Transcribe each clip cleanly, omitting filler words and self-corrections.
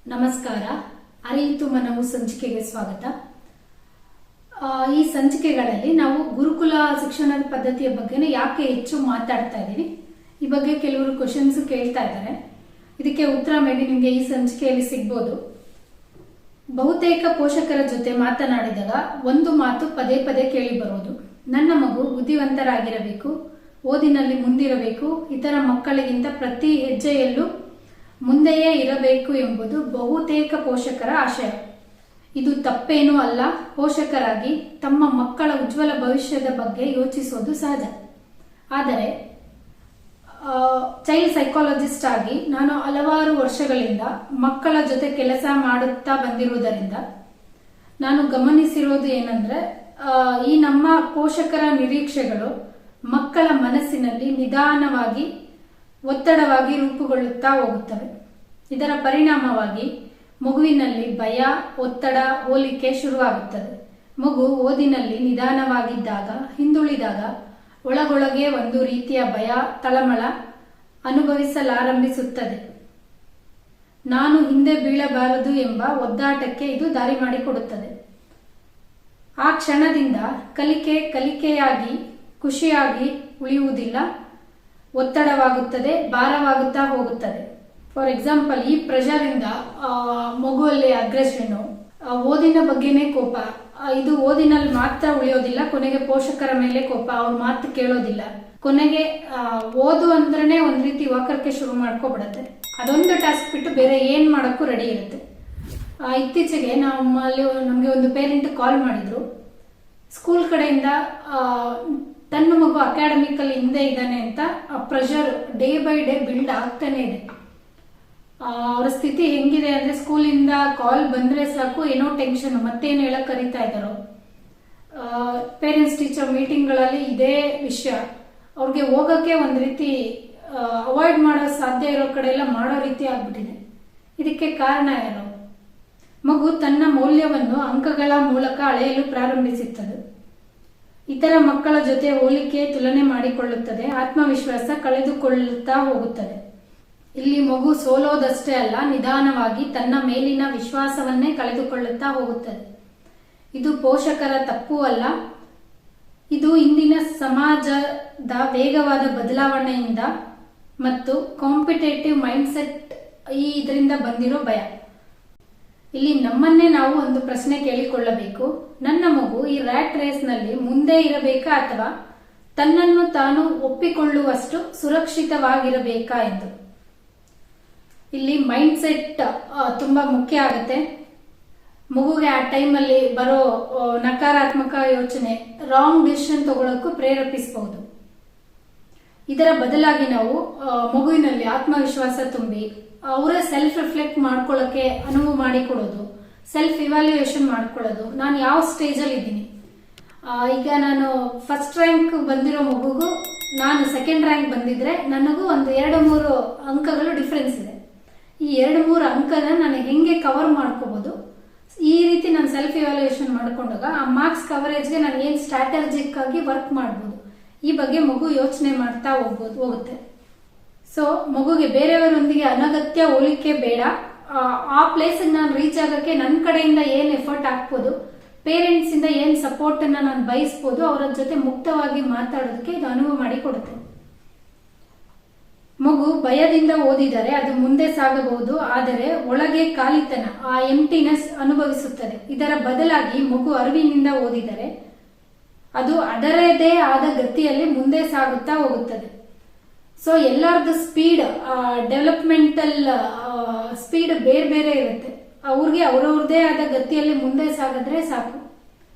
ನಮಸ್ಕಾರ. ಅರಿಯಿತು ಮನವು ಸಂಚಿಕೆಗೆ ಸ್ವಾಗತ. ಈ ಸಂಚಿಕೆಗಳಲ್ಲಿ ನಾವು ಗುರುಕುಲ ಶಿಕ್ಷಣದ ಪದ್ಧತಿಯ ಬಗ್ಗೆ ಯಾಕೆ ಹೆಚ್ಚು ಮಾತಾಡ್ತಾ ಇದ್ದೀವಿ, ಈ ಬಗ್ಗೆ ಕೆಲವರು ಕ್ವಶನ್ಸ್ ಕೇಳ್ತಾ ಇದ್ದಾರೆ. ಇದಕ್ಕೆ ಉತ್ತರ ಮೇಬಿ ನಿಮಗೆ ಈ ಸಂಚಿಕೆಯಲ್ಲಿ ಸಿಗ್ಬೋದು. ಬಹುತೇಕ ಪೋಷಕರ ಜೊತೆ ಮಾತನಾಡಿದಾಗ ಒಂದು ಮಾತು ಪದೇ ಪದೇ ಕೇಳಿ ಬರೋದು, ನನ್ನ ಮಗು ಬುದ್ಧಿವಂತರಾಗಿರಬೇಕು, ಓದಿನಲ್ಲಿ ಮುಂದಿರಬೇಕು, ಇತರ ಮಕ್ಕಳಿಗಿಂತ ಪ್ರತಿ ಹೆಜ್ಜೆಯಲ್ಲೂ ಮುಂದೆಯೇ ಇರಬೇಕು ಎಂಬುದು ಬಹುತೇಕ ಪೋಷಕರ ಆಶಯ. ಇದು ತಪ್ಪೇನೂ ಅಲ್ಲ. ಪೋಷಕರಾಗಿ ತಮ್ಮ ಮಕ್ಕಳ ಉಜ್ವಲ ಭವಿಷ್ಯದ ಬಗ್ಗೆ ಯೋಚಿಸೋದು ಸಹಜ. ಆದರೆ ಚೈಲ್ಡ್ ಸೈಕಾಲಜಿಸ್ಟ್ ಆಗಿ ನಾನು ಹಲವಾರು ವರ್ಷಗಳಿಂದ ಮಕ್ಕಳ ಜೊತೆ ಕೆಲಸ ಮಾಡುತ್ತಾ ಬಂದಿರುವುದರಿಂದ ನಾನು ಗಮನಿಸಿರೋದು ಏನಂದ್ರೆ, ಈ ನಮ್ಮ ಪೋಷಕರ ನಿರೀಕ್ಷೆಗಳು ಮಕ್ಕಳ ಮನಸ್ಸಿನಲ್ಲಿ ನಿಧಾನವಾಗಿ ಒತ್ತಡವಾಗಿ ರೂಪುಗೊಳ್ಳುತ್ತಾ ಹೋಗುತ್ತವೆ. ಇದರ ಪರಿಣಾಮವಾಗಿ ಮಗುವಿನಲ್ಲಿ ಭಯ, ಒತ್ತಡ, ಹೋಲಿಕೆ ಶುರುವಾಗುತ್ತದೆ. ಮಗು ಓದಿನಲ್ಲಿ ನಿಧಾನವಾಗಿದ್ದಾಗ, ಹಿಂದುಳಿದಾಗ ಒಳಗೊಳಗೆ ಒಂದು ರೀತಿಯ ಭಯ, ತಳಮಳ ಅನುಭವಿಸಲಾರಂಭಿಸುತ್ತದೆ. ನಾನು ಹಿಂದೆ ಬೀಳಬಾರದು ಎಂಬ ಒದ್ದಾಟಕ್ಕೆ ಇದು ದಾರಿ ಮಾಡಿಕೊಡುತ್ತದೆ. ಆ ಕ್ಷಣದಿಂದ ಕಲಿಕೆಯಾಗಿ ಖುಷಿಯಾಗಿ ಉಳಿಯುವುದಿಲ್ಲ, ಒತ್ತಡವಾಗುತ್ತದೆ, ಭಾರವಾಗುತ್ತಾ ಹೋಗುತ್ತದೆ. ಫಾರ್ ಎಕ್ಸಾಂಪಲ್, ಈ ಪ್ರೆಷರ್ ಇಂದ ಮಗುವಲ್ಲಿ ಅಗ್ರೆಷನ್, ಓದಿನ ಬಗ್ಗೆನೇ ಕೋಪ, ಇದು ಓದಿನಲ್ಲಿ ಮಾತ್ರ ಉಳಿಯೋದಿಲ್ಲ, ಕೊನೆಗೆ ಪೋಷಕರ ಮೇಲೆ ಕೋಪ, ಅವ್ರ ಮಾತು ಕೇಳೋದಿಲ್ಲ, ಕೊನೆಗೆ ಓದು ಅಂದ್ರೇನೆ ಒಂದ್ ರೀತಿ ವಾಕರ್ಕೆ ಶುರು ಮಾಡ್ಕೊಬಿಡತ್ತೆ. ಅದೊಂದು ಟಾಸ್ಕ್ ಬಿಟ್ಟು ಬೇರೆ ಏನ್ ಮಾಡಕ್ಕೂ ರೆಡಿ ಇರುತ್ತೆ. ಇತ್ತೀಚೆಗೆ ನಮ್ಗೆ ಒಂದು ಪೇರೆಂಟ್ ಕಾಲ್ ಮಾಡಿದ್ರು. ಸ್ಕೂಲ್ ಕಡೆಯಿಂದ ತನ್ನ ಮಗು ಅಕಾಡೆಮಿಕಲ್ಲಿ ಹಿಂದೆ ಇದ್ದಾನೆ ಅಂತ pressure day by day build ಆಗ್ತಾನೆ ಇದೆ. ಅವರ ಸ್ಥಿತಿ ಹೆಂಗಿದೆ ಅಂದ್ರೆ, ಸ್ಕೂಲಿಂದ ಕಾಲ್ ಬಂದ್ರೆ ಸಾಕು ಏನೋ ಟೆನ್ಷನ್, ಮತ್ತೇನು ಹೇಳಕ್ ಕರೀತಾ ಇದ್ದಾರೋ. ಪೇರೆಂಟ್ಸ್ ಟೀಚರ್ ಮೀಟಿಂಗ್ಗಳಲ್ಲಿ ಇದೇ ವಿಷಯ. ಅವ್ರಿಗೆ ಹೋಗಕ್ಕೆ ಒಂದ್ ರೀತಿ ಅವಾಯ್ಡ್ ಮಾಡೋ ಸಾಧ್ಯ ಇರೋ ಕಡೆ ಎಲ್ಲ ಮಾಡೋ ರೀತಿ ಆಗ್ಬಿಟ್ಟಿದೆ. ಇದಕ್ಕೆ ಕಾರಣ ಏನು? ಮಗು ತನ್ನ ಮೌಲ್ಯವನ್ನು ಅಂಕಗಳ ಮೂಲಕ ಅಳೆಯಲು ಪ್ರಾರಂಭಿಸುತ್ತದೆ. ಇತರ ಮಕ್ಕಳ ಜೊತೆ ಹೋಲಿಕೆ, ತುಲನೆ ಮಾಡಿಕೊಳ್ಳುತ್ತದೆ, ಆತ್ಮವಿಶ್ವಾಸ ಕಳೆದುಕೊಳ್ಳುತ್ತಾ ಹೋಗುತ್ತದೆ. ಇಲ್ಲಿ ಮಗು ಸೋಲೋದಷ್ಟೇ ಅಲ್ಲ, ನಿಧಾನವಾಗಿ ತನ್ನ ಮೇಲಿನ ವಿಶ್ವಾಸವನ್ನೇ ಕಳೆದುಕೊಳ್ಳುತ್ತಾ ಹೋಗುತ್ತದೆ. ಇದು ಪೋಷಕರ ತಪ್ಪು ಅಲ್ಲ, ಇದು ಇಂದಿನ ಸಮಾಜದ ವೇಗವಾದ ಬದಲಾವಣೆಯಿಂದ ಮತ್ತು ಕಾಂಪಿಟೇಟಿವ್ ಮೈಂಡ್ಸೆಟ್ ಇದರಿಂದ ಬಂದಿರೋ ಭಯ. ಇಲ್ಲಿ ನಮ್ಮನ್ನೇ ನಾವು ಒಂದು ಪ್ರಶ್ನೆ ಕೇಳಿಕೊಳ್ಳಬೇಕು, ನನ್ನ ಮಗು ಈ ರ್ಯಾಟ್ ರೇಸ್ ನಲ್ಲಿ ಮುಂದೆ ಇರಬೇಕಾ ಅಥವಾ ತನ್ನನ್ನು ತಾನು ಒಪ್ಪಿಕೊಳ್ಳುವಷ್ಟು ಸುರಕ್ಷಿತವಾಗಿರಬೇಕಾ ಎಂದು. ಇಲ್ಲಿ ಮೈಂಡ್ ಸೆಟ್ ತುಂಬಾ ಮುಖ್ಯ ಆಗುತ್ತೆ. ಮಗುಗೆ ಆ ಟೈಮಲ್ಲಿ ಬರೋ ನಕಾರಾತ್ಮಕ ಯೋಚನೆ ರಾಂಗ್ ಡಿಸಿಷನ್ ತಗೊಳ್ಳೋಕ್ಕೂ ಪ್ರೇರೇಪಿಸಬಹುದು. ಇದರ ಬದಲಾಗಿ ನಾವು ಮಗುವಿನಲ್ಲಿ ಆತ್ಮವಿಶ್ವಾಸ ತುಂಬಿ ಅವರೇ ಸೆಲ್ಫ್ ರಿಫ್ಲೆಕ್ಟ್ ಮಾಡ್ಕೊಳ್ಳೋಕೆ ಅನುವು ಮಾಡಿಕೊಡೋದು, ಸೆಲ್ಫ್ ಇವ್ಯಾಲ್ಯೂಯೇಷನ್ ಮಾಡ್ಕೊಳ್ಳೋದು. ನಾನು ಯಾವ ಸ್ಟೇಜಲ್ಲಿ ಇದ್ದೀನಿ, ಈಗ ನಾನು ಫಸ್ಟ್ ರ್ಯಾಂಕ್ ಬಂದಿರೋ ಮಗುಗೂ ನಾನು ಸೆಕೆಂಡ್ ರ್ಯಾಂಕ್ ಬಂದಿದ್ರೆ ನನಗೂ ಒಂದು 2-3 ಅಂಕಗಳು ಡಿಫ್ರೆನ್ಸ್ ಇದೆ. ಈ 2-3 ಅಂಕನ ನಾನು ಹೆಂಗೆ ಕವರ್ ಮಾಡ್ಕೋಬಹುದು, ಈ ರೀತಿ ನಾನು ಸೆಲ್ಫ್ ಇವ್ಯಾಲ್ಯೂಯೇಷನ್ ಮಾಡ್ಕೊಂಡಾಗ ಆ ಮಾರ್ಕ್ಸ್ ಕವರೇಜ್ಗೆ ನಾನು ಏನ್ ಸ್ಟ್ರಾಟಜಿಕ್ ಆಗಿ ವರ್ಕ್ ಮಾಡ್ಬೋದು, ಈ ಬಗ್ಗೆ ಮಗು ಯೋಚನೆ ಮಾಡ್ತಾ ಹೋಗುತ್ತೆ. ಸೊ ಮಗುಗೆ ಬೇರೆಯವರೊಂದಿಗೆ ಅನಗತ್ಯ ಹೋಲಿಕೆ ಬೇಡ. ಆ ಪ್ಲೇಸ್ ನಾನು ರೀಚ್ ಆಗಕ್ಕೆ ನನ್ನ ಕಡೆಯಿಂದ ಏನ್ ಎಫರ್ಟ್ ಹಾಕ್ಬೋದು, ಪೇರೆಂಟ್ಸ್ ಇಂದ ಏನ್ ಸಪೋರ್ಟ್ ಅನ್ನ ನಾನು ಬಯಸ್ಬೋದು, ಅವರ ಜೊತೆ ಮುಕ್ತವಾಗಿ ಮಾತಾಡೋದಕ್ಕೆ ಇದು ಅನುವು ಮಾಡಿ ಕೊಡುತ್ತೆ. ಮಗು ಭಯದಿಂದ ಓದಿದರೆ ಅದು ಮುಂದೆ ಸಾಗಬಹುದು, ಆದರೆ ಒಳಗೆ ಖಾಲಿತನ, ಆ ಎಂಟಿನೆಸ್ ಅನುಭವಿಸುತ್ತದೆ. ಇದರ ಬದಲಾಗಿ ಮಗು ಅರಿವಿನಿಂದ ಓದಿದರೆ ಅದು ಅದರದೇ ಆದ ಗತಿಯಲ್ಲಿ ಮುಂದೆ ಸಾಗುತ್ತಾ ಹೋಗುತ್ತದೆ. ಸೊ ಎಲ್ಲರದ್ದು ಸ್ಪೀಡ್, ಡೆವಲಪ್ಮೆಂಟಲ್ ಸ್ಪೀಡ್ ಬೇರೆ ಬೇರೆ ಇರುತ್ತೆ. ಅವ್ರಿಗೆ ಅವ್ರವ್ರದೇ ಆದ ಗತಿಯಲ್ಲಿ ಮುಂದೆ ಸಾಗಿದ್ರೆ ಸಾಕು.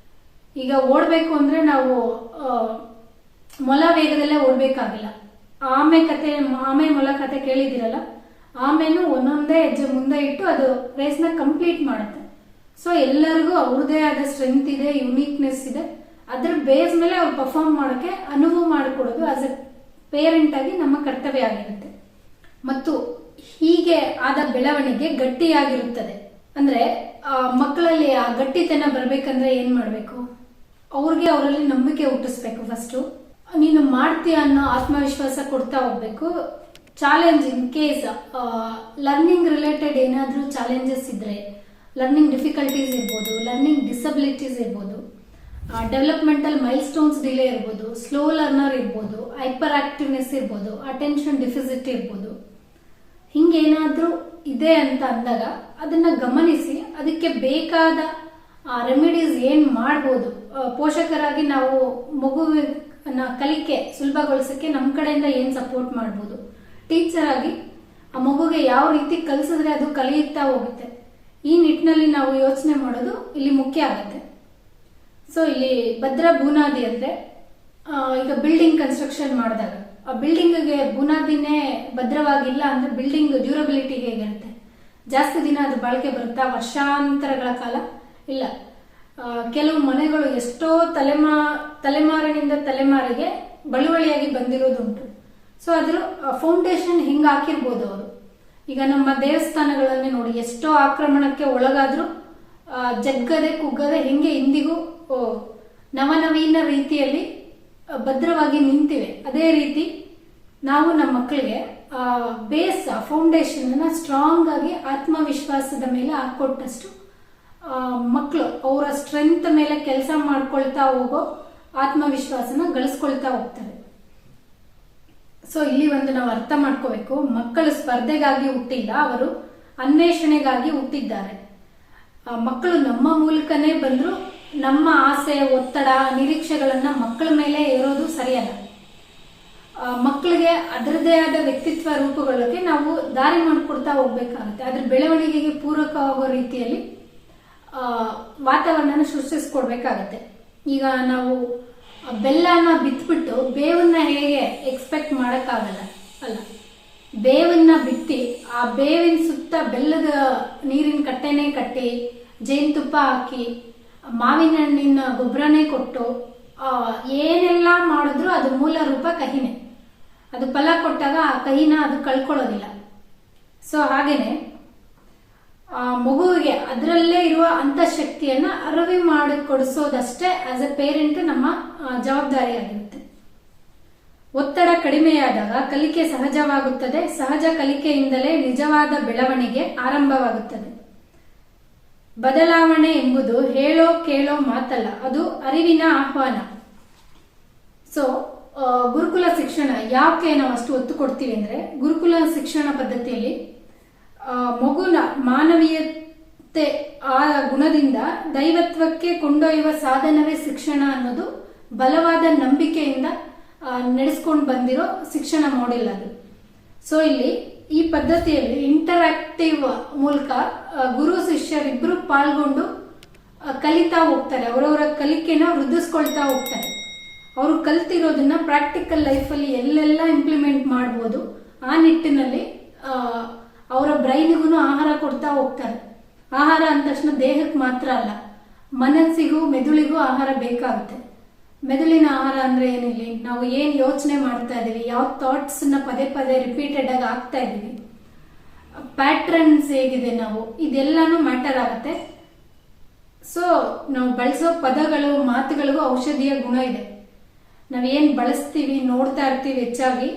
ಈಗ ಓಡ್ಬೇಕು ಅಂದ್ರೆ ನಾವು ಮೊಲ ವೇಗದಲ್ಲೇ ಓಡ್ಬೇಕಾಗಿಲ್ಲ. ಆಮೆ ಮೊಲ ಕತೆ ಕೇಳಿದಿರಲ್ಲ, ಆಮೇನು ಒಂದೊಂದೇ ಹೆಜ್ಜೆ ಮುಂದೆ ಇಟ್ಟು ಅದು ರೇಸ್ ನ ಕಂಪ್ಲೀಟ್ ಮಾಡುತ್ತೆ. ಸೊ ಎಲ್ಲರಿಗೂ ಅವ್ರದೇ ಆದ ಸ್ಟ್ರೆಂತ್ ಇದೆ, ಯುನೀಕ್ನೆಸ್ ಇದೆ. ಅದ್ರ ಬೇಸ್ ಮೇಲೆ ಅವ್ರು ಪರ್ಫಾರ್ಮ್ ಮಾಡೋಕೆ ಅನುವು ಮಾಡಿಕೊಡೋದು ಆಸ್ ಎ ಪೇರೆಂಟ್ ಆಗಿ ನಮ್ಮ ಕರ್ತವ್ಯ ಆಗಿರುತ್ತೆ. ಮತ್ತು ಹೀಗೆ ಆದ ಬೆಳವಣಿಗೆ ಗಟ್ಟಿಯಾಗಿರುತ್ತದೆ. ಅಂದ್ರೆ ಮಕ್ಕಳಲ್ಲಿ ಆ ಗಟ್ಟಿತನ ಬರ್ಬೇಕಂದ್ರೆ ಏನ್ ಮಾಡ್ಬೇಕು, ಅವ್ರಿಗೆ ಅವರಲ್ಲಿ ನಂಬಿಕೆ ಹುಟ್ಟಿಸ್ಬೇಕು. ಫಸ್ಟ್ ನೀನು ಮಾಡ್ತೀಯ ಅನ್ನೋ ಆತ್ಮವಿಶ್ವಾಸ ಕೊಡ್ತಾ ಹೋಗ್ಬೇಕು. Challenge in case learning related related ಏನಾದರೂ ಚಾಲೆಂಜಸ್ ಇದ್ರೆ, ಲರ್ನಿಂಗ್ ಡಿಫಿಕಲ್ಟೀಸ್ ಇರ್ಬೋದು, ಲರ್ನಿಂಗ್ ಡಿಸಬಿಲಿಟೀಸ್ ಇರ್ಬೋದು, ಡೆವಲಪ್ಮೆಂಟಲ್ ಮೈಲ್ ಸ್ಟೋನ್ಸ್ ಡಿಲೇ ಇರ್ಬೋದು, ಸ್ಲೋ ಲರ್ನರ್ ಇರ್ಬೋದು, ಹೈಪರ್ ಆಕ್ಟಿವ್ನೆಸ್ ಇರ್ಬೋದು, ಅಟೆನ್ಷನ್ ಡಿಫಿಸಿಟ್ ಇರ್ಬೋದು, ಹಿಂಗೇನಾದ್ರೂ ಇದೆ ಅಂತ ಅಂದಾಗ ಅದನ್ನ ಗಮನಿಸಿ ಅದಕ್ಕೆ ಬೇಕಾದ ರೆಮಿಡೀಸ್ ಏನ್ ಮಾಡ್ಬೋದು. ಪೋಷಕರಾಗಿ ನಾವು ಮಗುವಿನ ಕಲಿಕೆ ಸುಲಭಗೊಳಿಸಕ್ಕೆ ನಮ್ಮ ಕಡೆಯಿಂದ ಏನ್ ಸಪೋರ್ಟ್ ಮಾಡ್ಬೋದು, ಟೀಚರ್ ಆಗಿ ಆ ಮಗುಗೆ ಯಾವ ರೀತಿ ಕಲಿಸಿದ್ರೆ ಅದು ಕಲಿಯುತ್ತಾ ಹೋಗುತ್ತೆ, ಈ ನಿಟ್ಟಿನಲ್ಲಿ ನಾವು ಯೋಚನೆ ಮಾಡೋದು ಇಲ್ಲಿ ಮುಖ್ಯ ಆಗುತ್ತೆ. ಸೊ ಇಲ್ಲಿ ಭದ್ರ ಬುನಾದಿ ಅಂದ್ರೆ ಈಗ ಬಿಲ್ಡಿಂಗ್ ಕನ್ಸ್ಟ್ರಕ್ಷನ್ ಮಾಡಿದಾಗ ಆ ಬಿಲ್ಡಿಂಗ್ಗೆ ಬುನಾದಿನೇ ಭದ್ರವಾಗಿಲ್ಲ ಅಂದ್ರೆ ಬಿಲ್ಡಿಂಗ್ ಡ್ಯೂರಬಿಲಿಟಿ ಹೇಗಿರುತ್ತೆ, ಜಾಸ್ತಿ ದಿನ ಅದು ಬಾಳಿಕೆ ಬರುತ್ತಾ, ವರ್ಷಾಂತರಗಳ ಕಾಲ ಇಲ್ಲ. ಕೆಲವು ಮನೆಗಳು ಎಷ್ಟೋ ತಲೆಮಾರಿನಿಂದ ತಲೆಮಾರಿಗೆ ಬಳುವಳಿಯಾಗಿ ಬಂದಿರೋದುಂಟು. ಸೊ ಅದ್ರ ಫೌಂಡೇಶನ್ ಹಿಂಗ ಹಾಕಿರ್ಬೋದು ಅವರು. ಈಗ ನಮ್ಮ ದೇವಸ್ಥಾನಗಳನ್ನೇ ನೋಡಿ, ಎಷ್ಟೋ ಆಕ್ರಮಣಕ್ಕೆ ಒಳಗಾದ್ರೂ ಜಗ್ಗದೆ ಕುಗ್ಗದೆ ಹಿಂಗೆ ಇಂದಿಗೂ ನವನವೀನ ರೀತಿಯಲ್ಲಿ ಭದ್ರವಾಗಿ ನಿಂತಿವೆ. ಅದೇ ರೀತಿ ನಾವು ನಮ್ಮ ಮಕ್ಕಳಿಗೆ ಬೇಸ್ ಫೌಂಡೇಶನ್ ಅನ್ನ ಸ್ಟ್ರಾಂಗ್ ಆಗಿ ಆತ್ಮವಿಶ್ವಾಸದ ಮೇಲೆ ಹಾಕೊಟ್ಟಷ್ಟು ಮಕ್ಕಳು ಅವರ ಸ್ಟ್ರೆಂತ್ ಮೇಲೆ ಕೆಲಸ ಮಾಡ್ಕೊಳ್ತಾ ಹೋಗೋ ಆತ್ಮವಿಶ್ವಾಸನ ಗಳಿಸ್ಕೊಳ್ತಾ ಹೋಗ್ತಾರೆ. ಸೊ ಇಲ್ಲಿ ಒಂದು ನಾವು ಅರ್ಥ ಮಾಡ್ಕೋಬೇಕು, ಮಕ್ಕಳು ಸ್ಪರ್ಧೆಗಾಗಿ ಹುಟ್ಟಿಲ್ಲ, ಅವರು ಅನ್ವೇಷಣೆಗಾಗಿ ಹುಟ್ಟಿದ್ದಾರೆ. ಮಕ್ಕಳು ನಮ್ಮ ಮೂಲಕನೇ ಬಂದ್ರು, ನಮ್ಮ ಆಸೆ, ಒತ್ತಡ, ನಿರೀಕ್ಷೆಗಳನ್ನ ಮಕ್ಕಳ ಮೇಲೆ ಇರೋದು ಸರಿಯಲ್ಲ. ಮಕ್ಕಳಿಗೆ ಅದರದೇ ಆದ ವ್ಯಕ್ತಿತ್ವ ರೂಪುಗಳಿಗೆ ನಾವು ದಾರಿ ಮಾಡಿಕೊಡ್ತಾ ಹೋಗ್ಬೇಕಾಗುತ್ತೆ. ಅದ್ರ ಬೆಳವಣಿಗೆಗೆ ಪೂರಕವಾಗೋ ರೀತಿಯಲ್ಲಿ ವಾತಾವರಣ ಸೃಷ್ಟಿಸ್ಕೊಡ್ಬೇಕಾಗತ್ತೆ. ಈಗ ನಾವು ಬೆಲ್ಲನ ಬಿತ್ಬಿಟ್ಟು ಬೇವನ್ನ ಹೇಗೆ ಎಕ್ಸ್ಪೆಕ್ಟ್ ಮಾಡಕ್ಕಾಗಲ್ಲ ಅಲ್ಲ, ಬೇವನ್ನ ಬಿತ್ತಿ ಆ ಬೇವಿನ ಸುತ್ತ ಬೆಲ್ಲದ ನೀರಿನ ಕಟ್ಟೆನೆ ಕಟ್ಟಿ, ಜೇನುತುಪ್ಪ ಹಾಕಿ, ಮಾವಿನ ಹಣ್ಣಿನ ಗೊಬ್ಬರನೇ ಕೊಟ್ಟು ಏನೆಲ್ಲ ಮಾಡಿದ್ರು ಅದು ಮೂಲ ರೂಪ ಕಹಿನೇ. ಅದು ಫಲ ಕೊಟ್ಟಾಗ ಆ ಕಹಿನ ಅದು ಕಳ್ಕೊಳ್ಳೋದಿಲ್ಲ. ಸೊ ಹಾಗೇನೆ ಮಗುವಿಗೆ ಅದರಲ್ಲೇ ಇರುವ ಅಂತಃಶಕ್ತಿಯನ್ನ ಅರಿವು ಮಾಡಿ ಕೊಡಿಸೋದಷ್ಟೇ ಆಸ್ ಎ ಪೇರೆಂಟ್ ನಮ್ಮ ಜವಾಬ್ದಾರಿಯಾಗಿರುತ್ತೆ. ಒತ್ತಡ ಕಡಿಮೆಯಾದಾಗ ಕಲಿಕೆ ಸಹಜವಾಗುತ್ತದೆ. ಸಹಜ ಕಲಿಕೆಯಿಂದಲೇ ನಿಜವಾದ ಬೆಳವಣಿಗೆ ಆರಂಭವಾಗುತ್ತದೆ. ಬದಲಾವಣೆ ಎಂಬುದು ಹೇಳೋ ಕೇಳೋ ಮಾತಲ್ಲ, ಅದು ಅರಿವಿನ ಆಹ್ವಾನ. ಸೊ ಗುರುಕುಲ ಶಿಕ್ಷಣ ಯಾಕೆ ನಾವು ಅಷ್ಟು ಒತ್ತು ಕೊಡ್ತೀವಿ ಅಂದ್ರೆ, ಗುರುಕುಲ ಶಿಕ್ಷಣ ಪದ್ಧತಿಯಲ್ಲಿ ಮಗುನ ಮಾನವೀಯತೆ ಆ ಗುಣದಿಂದ ದೈವತ್ವಕ್ಕೆ ಕೊಂಡೊಯ್ಯುವ ಸಾಧನವೇ ಶಿಕ್ಷಣ ಅನ್ನೋದು ಬಲವಾದ ನಂಬಿಕೆಯಿಂದ ನಡೆಸ್ಕೊಂಡು ಬಂದಿರೋ ಶಿಕ್ಷಣ ಮಾಡೆಲ್ ಅದು. ಸೊ ಇಲ್ಲಿ ಈ ಪದ್ಧತಿಯಲ್ಲಿ ಇಂಟರಾಕ್ಟಿವ್ ಮೂಲಕ ಗುರು ಶಿಷ್ಯರಿಬ್ಬರು ಪಾಲ್ಗೊಂಡು ಕಲಿತಾ ಹೋಗ್ತಾರೆ, ಅವರವರ ಕಲಿಕೆನ ವೃದ್ಧಿಸ್ಕೊಳ್ತಾ ಹೋಗ್ತಾರೆ. ಅವರು ಕಲ್ತಿರೋದನ್ನ ಪ್ರಾಕ್ಟಿಕಲ್ ಲೈಫಲ್ಲಿ ಎಲ್ಲೆಲ್ಲ ಇಂಪ್ಲಿಮೆಂಟ್ ಮಾಡ್ಬೋದು, ಆ ನಿಟ್ಟಿನಲ್ಲಿ ಅವರ ಬ್ರೈನ್ಗೂ ಆಹಾರ ಕೊಡ್ತಾ ಹೋಗ್ತಾರೆ. ಆಹಾರ ಅಂದ ತಕ್ಷಣ ದೇಹಕ್ಕೆ ಮಾತ್ರ ಅಲ್ಲ, ಮನಸ್ಸಿಗೂ ಮೆದುಳಿಗೂ ಆಹಾರ ಬೇಕಾಗುತ್ತೆ. ಮೆದುಳಿನ ಆಹಾರ ಅಂದ್ರೆ ಏನಿಲ್ಲ, ನಾವು ಏನ್ ಯೋಚನೆ ಮಾಡ್ತಾ ಇದೀವಿ, ಯಾವ ಥಾಟ್ಸ್ ನ ಪದೇ ಪದೇ ರಿಪೀಟೆಡ್ ಆಗಿ ಆಗ್ತಾ ಇದೀವಿ, ಪ್ಯಾಟ್ರನ್ಸ್ ಹೇಗಿದೆ, ನಾವು ಇದೆಲ್ಲಾನು ಮ್ಯಾಟರ್ ಆಗುತ್ತೆ. ಸೊ ನಾವು ಬಳಸೋ ಪದಗಳು ಮಾತುಗಳಿಗೂ ಔಷಧಿಯ ಗುಣ ಇದೆ. ನಾವೇನ್ ಬಳಸ್ತೀವಿ, ನೋಡ್ತಾ ಇರ್ತೀವಿ, ಹೆಚ್ಚಾಗಿ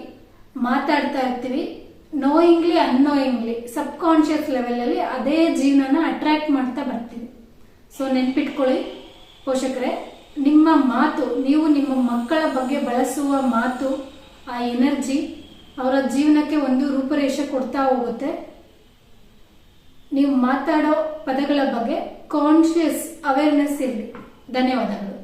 ಮಾತಾಡ್ತಾ ಇರ್ತೀವಿ, ನೋಯಿಂಗ್ಲಿ ಅನ್ನೋಯಿಂಗ್ಲಿ ಸಬ್ ಕಾನ್ಶಿಯಸ್ ಲೆವೆಲ್ ಅಲ್ಲಿ ಅದೇ ಜೀವನನ ಅಟ್ರಾಕ್ಟ್ ಮಾಡ್ತಾ ಬರ್ತೀವಿ. ಸೊ ನೆನ್ಪಿಟ್ಕೊಳ್ಳಿ ಪೋಷಕರೇ, ನಿಮ್ಮ ಮಾತು, ನೀವು ನಿಮ್ಮ ಮಕ್ಕಳ ಬಗ್ಗೆ ಬಳಸುವ ಮಾತು, ಆ ಎನರ್ಜಿ ಅವರ ಜೀವನಕ್ಕೆ ಒಂದು ರೂಪರೇಷೆ ಕೊಡ್ತಾ ಹೋಗುತ್ತೆ. ನೀವು ಮಾತಾಡೋ ಪದಗಳ ಬಗ್ಗೆ ಕಾನ್ಶಿಯಸ್ ಅವೇರ್ನೆಸ್ ಇರಲಿ. ಧನ್ಯವಾದಗಳು.